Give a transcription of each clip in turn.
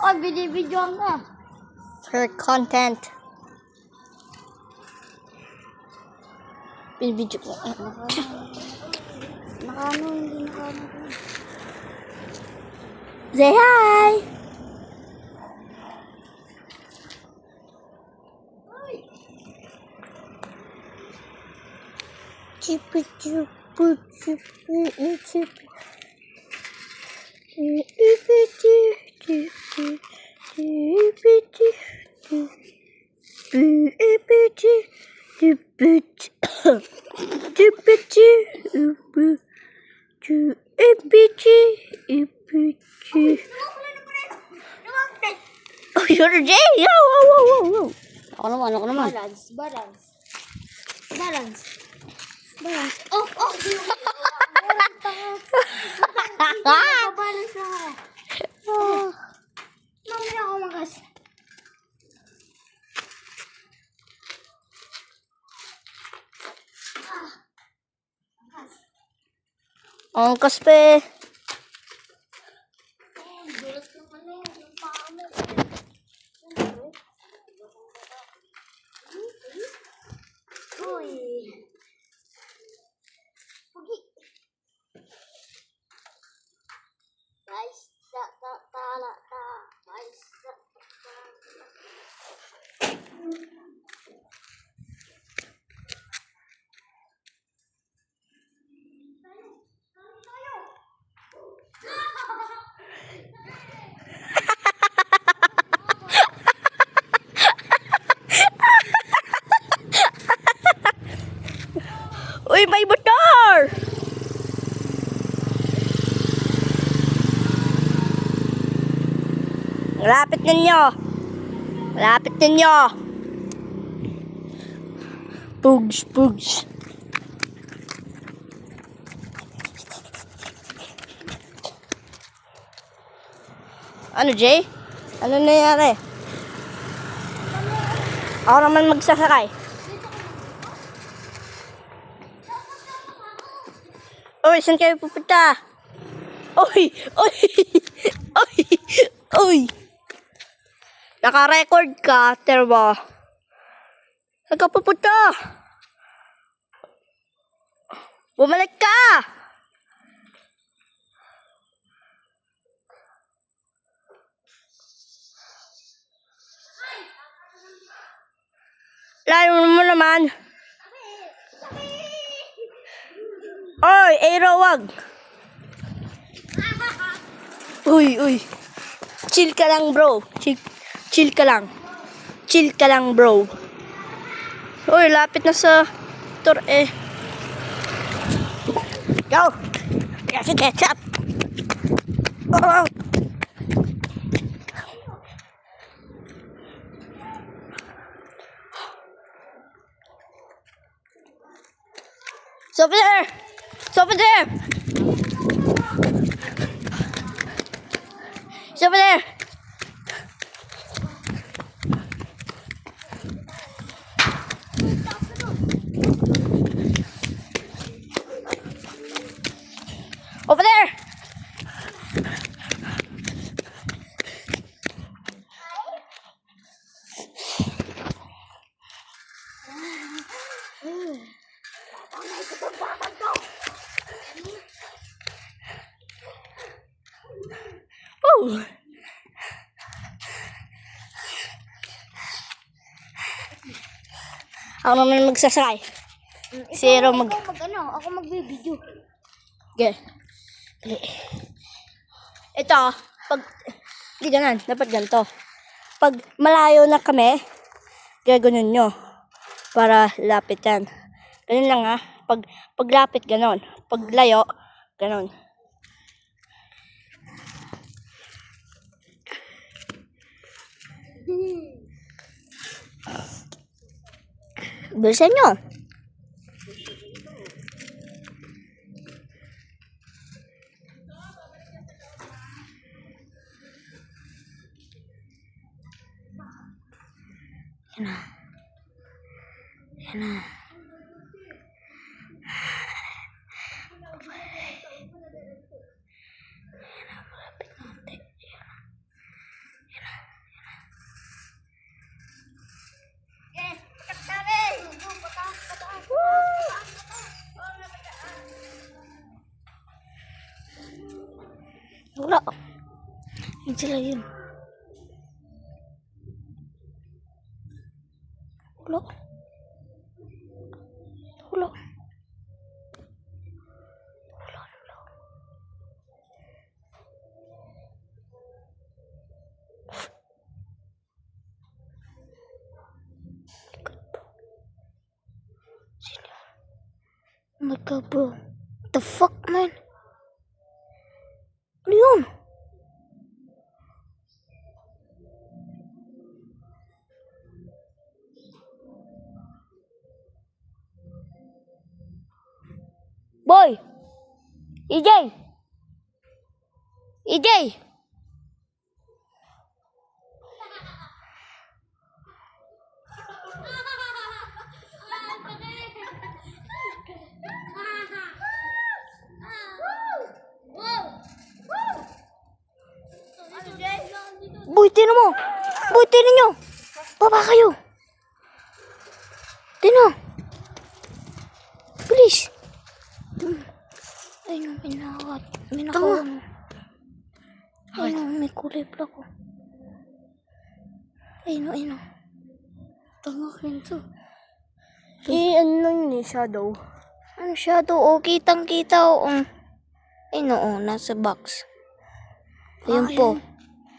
Oh, binibidyoan ka. For content. Binibidyo ko. Nakano, hindi nakano. Say hi! Chupu chupu chupu chupu. Oh, you're Jay! Yo, whoa. Ako naman. Balance. Oh. Balance na ako. Mamaya ako magas. Ang kaspe. Dulas naman yung paa mo. Uy. Pugi. Guys, guys, Uy, may motor! Lapit ninyo. Pugs. Ano, Jay? Ano nangyari? Ako naman magsasakay. Uy, saan kayo pupunta? Uy! Naka-record ka, terbo. Saan ka pupunta? Bumalik ka! Layo mo naman. Oy, Aero, wag. Uy. Chill ka lang, bro. Chill ka lang, bro. Uy, lapit na sa tour eh. Go! Kasi ketchup. Oh. It's over there. It's over there. Over there. Oh. Ako naman magsasakay. Ako magbibidyo. Okay. Ito, pag hindi ganun, dapat ganito. Pag malayo na kami, gaganon nyo para lapit yan. Ganun lang ha. Pag lapit ganon. Pag layo, ganon. Bilisan nyo. Yan na. Wala. Yun sila yun. Wala. Wala. Oh my god, bro. What the fuck, man? Ano yun? Boy! EJ! EJ! Boy, tinan mo! Boy, tinan nyo! Baba kayo! Tinan! Please! Ayun, may nakawat. May nakawat. Ayun, may kulay black ko. Ayun. Tanga kinto. Ano lang yun eh, shadow. Ano shadow? O, kitang-kita o. Ayun o, nasa box. Ayun po.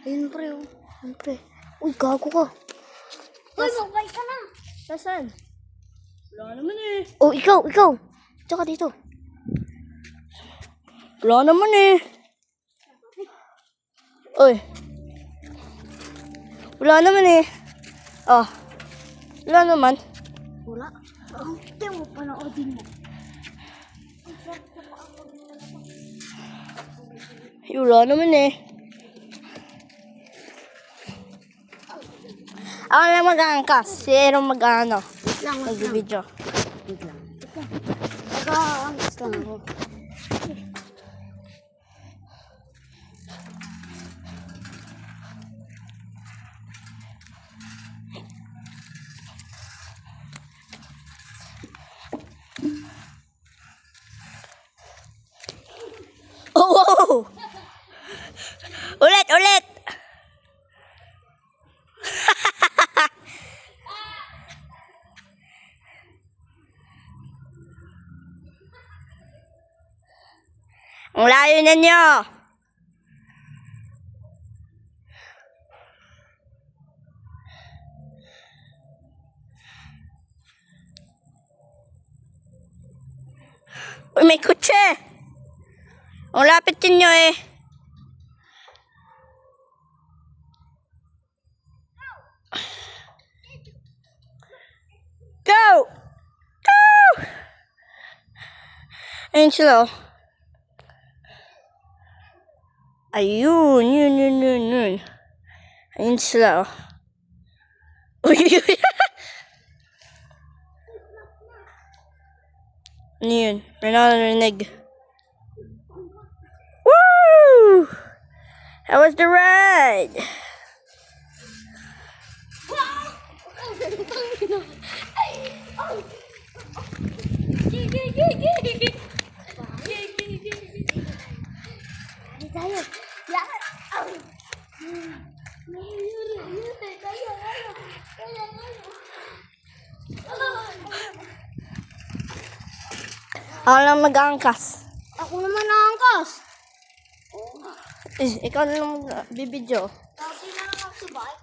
Ayun pre oh. Ayun pre. Uy, gago ka. Uy, magbay ka na! Nasaan? Wala naman eh. Oh, ikaw. Tsaka dito. Wala naman eh. Uy. Wala naman eh. Ah. Wala naman. Wala. Ang tiyan mo, panoodin mo. Wala naman eh. Ako lang mag-aangkas. Si Aaron mag-ano. Mag-video. Nag-aangkas lang ako. Oh, wow! Ulit! Ang layo na nyo! Uy, may kutse! Ang lapit yun nyo eh. Go! Ayun sila oh. Ayun. Ayun sila oh. Uy. Ano yun? May nakarinig. Woo! How was the ride? Ako lang mag-aangkas. Ako naman naangkas. Ikaw na lang bibidyo. Dati na lang ako subay.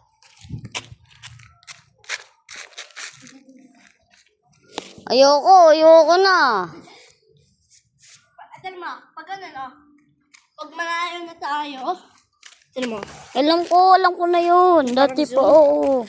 Ayoko na. Atal mo, pag ganun oh. Pag malayo na tayo. Sino mo? Alam ko na yun. Dati pa, oo.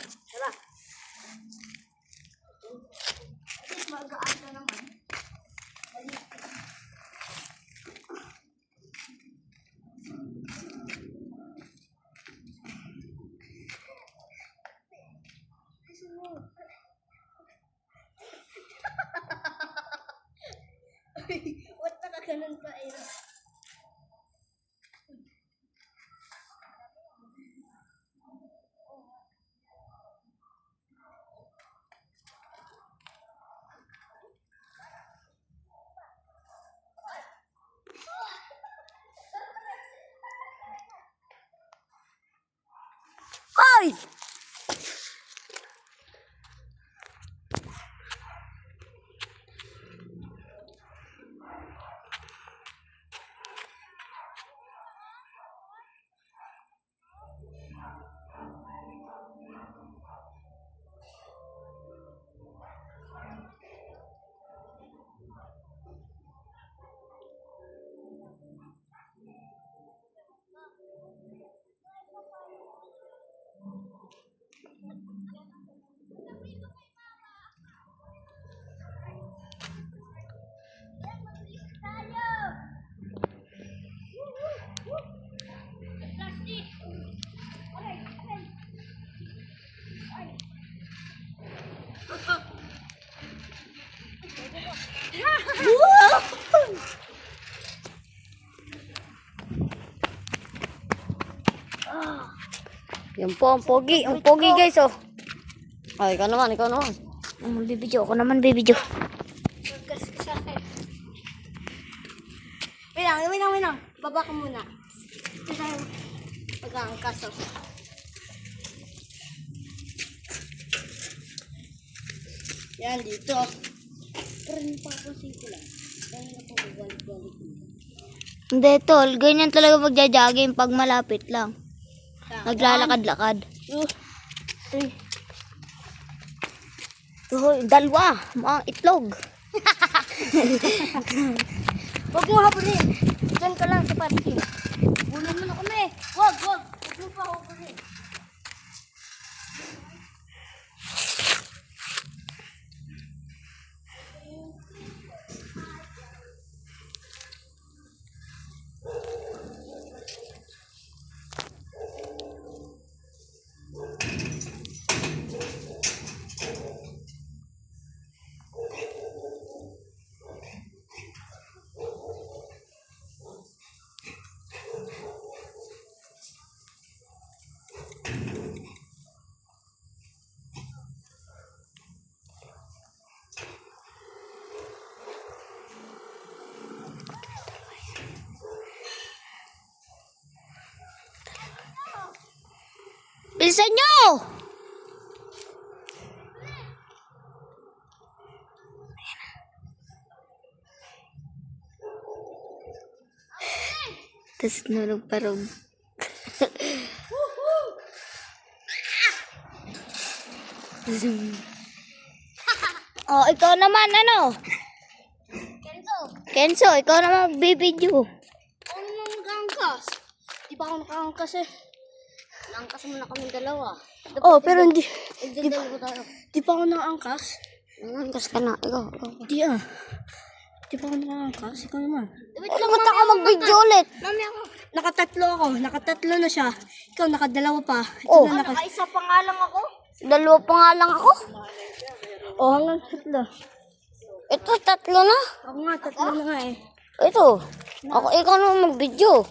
What na ganun pa eh. Hoy! Yan po, ang pogi. Ang pogi, guys, oh. Ay, ikaw naman, ikaw naman. Bibidyo ako naman, bibidyo. Wait lang. Baba ka muna. Ito tayo pag-aangkas, oh. Yan, dito. Pero napapansin ko lang. Dahil na po balik-balik. Hindi, tol. Ganyan talaga magja-jogging pag malapit lang. Naglalakad-lakad. 2, 3. Hoy, dalawa. Mga itlog. Huwag mo habulin. Diyan ka lang sa parking. Bulan mo na kami. Huwag. Huwag mo pa habulin. Bilisan nyo! Tapos nulog parang. Oh, ikaw naman, ano? Kenzo, ikaw naman bibidyo. Ano naman mag-aangkas? Di ba ako nakaangkas eh? Langkas mo na kami dalawa. Oh, pero hindi. Dalawa tayo. Di pa ako nakaangkas. Langkas ka na. Ikaw. Di ah. Di pa ako nakaangkas. Ikaw naman. Wait lang, mata ka mag-video ulit. Mami ako. Nakatatlo ako. Nakatlo na siya. Ikaw nakadalawa pa. Ito Oh. na Nakaisa pa nga lang ako. Dalawa pa nga lang ako. Oh, hanggang tatlo. Ito, tatlo na. Ako nga, tatlo na nga eh. Ito. Ako, ikaw naman mag-video.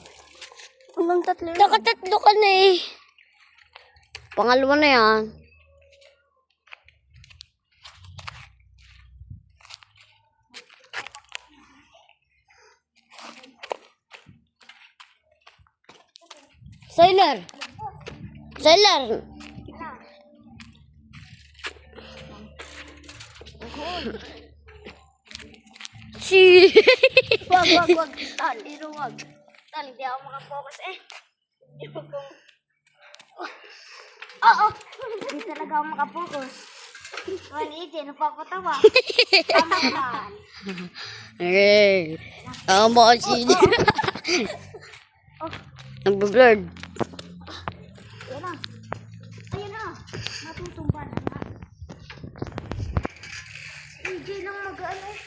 Hanggang tatlo na. Nakatatlo ka na eh. Pangalawa na yan. Sailor. Si. Wag. Tal, iro wag. Tal, hindi ako makafocus eh. Oo. Hindi talaga ako makafocus. One EJ, napapatawa. Tama naman. Hey. Tama si. Nagbe-blurred. Yan na. Ayun na. Natutumba na nga. EJ lang mag-ano eh.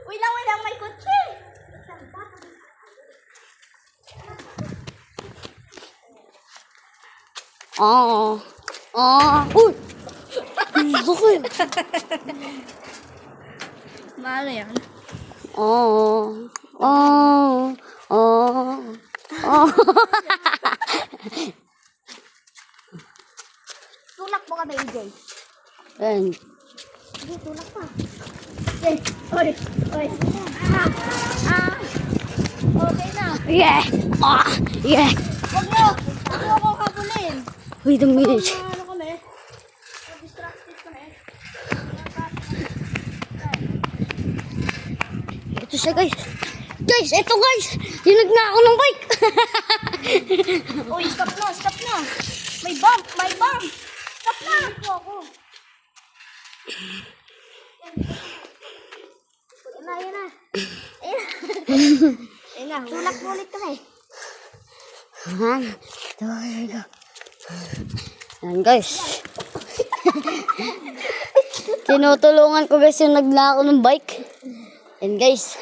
Wait lang, may kotse. Oo. Uy! Bakit? Maano yan? Oo. Tulak mo kami, EJ. Yan. Sige, tulak pa. Oy. Okay na. Yeah! Yeah! Huwag mo. Uy, dami guys. Ano kami? Distracted kami. Ito siya guys. Guys, ito guys. Yunag na ako ng bike. Uy, stop na, stop na. May bump, may bump. Stop na. Ito ako. Yan na. Ayun na, tulak mo ulit kami. Yan guys. Tinutulungan ko guys yung nagnako ng bike. Yan guys.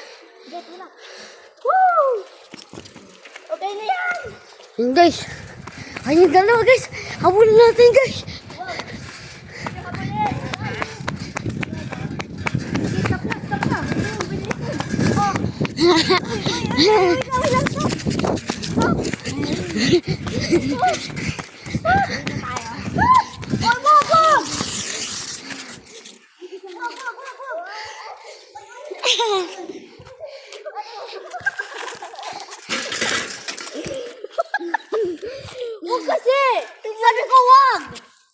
Woo! Okay na yan. Yan guys. Ayun dalawa guys. Habulin natin guys. Stop na, stop na. Huwag kasi! Sabi ko wag!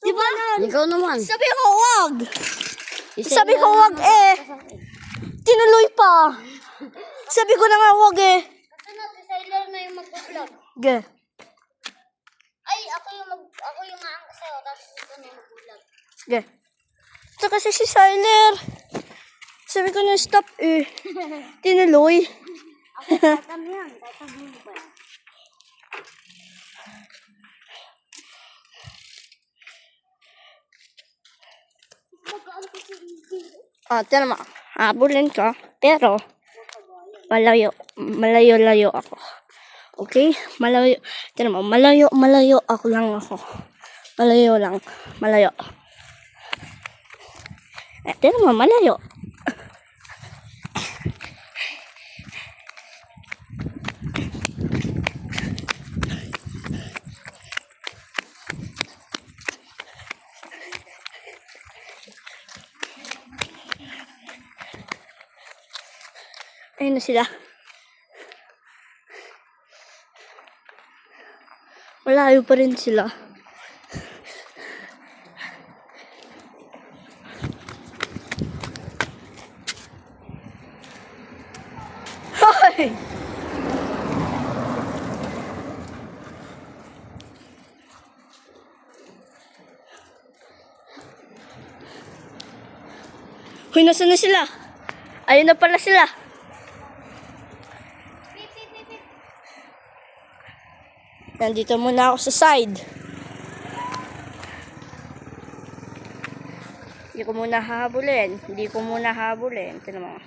Di ba? Ikaw naman. Sabi ko wag! Sabi ko wag eh! Tinuloy pa! Sabi ko na nga wag eh! Kasi na, si Sailor na yung mag-vlog. Ge. Ay, ako yung maangkas sa'yo, tapos ito na yung mag-vlog. Ge. Ito kasi si Siler. Sabi ko na stop eh. Tinuloy. Tatam yan, tatam mo ba? Tiyan mo. Habulin ka. Pero, malayo ako. Okay? Malayo. Tiyan mo, malayo ako lang ako. Malayo lang. Malayo. Tiyan mo, malayo. Ayun na sila. Malayo pa rin sila. Hoy! Hoy, nasa na sila? Ayun na pala sila. Nandito muna ako sa side. Hindi ko muna hahabulin. Tignan mo.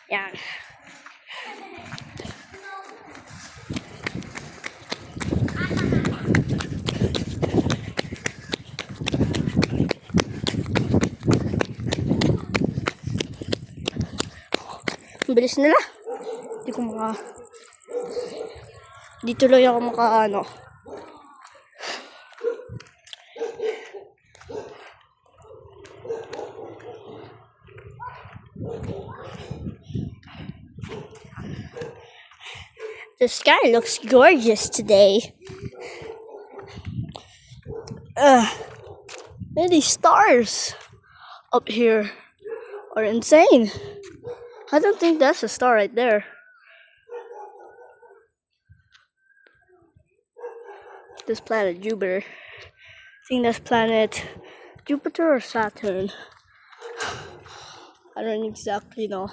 Yan. Ang bilis nila. Di tuloy ako makaano. The sky looks gorgeous today. Many stars up here are insane. I don't think that's a star right there. This planet Jupiter. I think that's planet Jupiter or Saturn. I don't exactly know.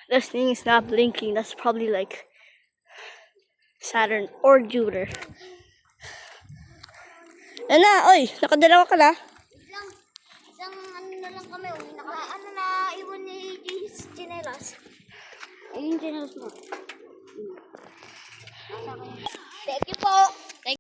This thing is not blinking. That's probably like Saturn or Jupiter. Na, oy, nakadalawa ka na. Isang ano na lang kami, ano na iwan ni Chinelas. Ayun, chinelas mo. Thank you po.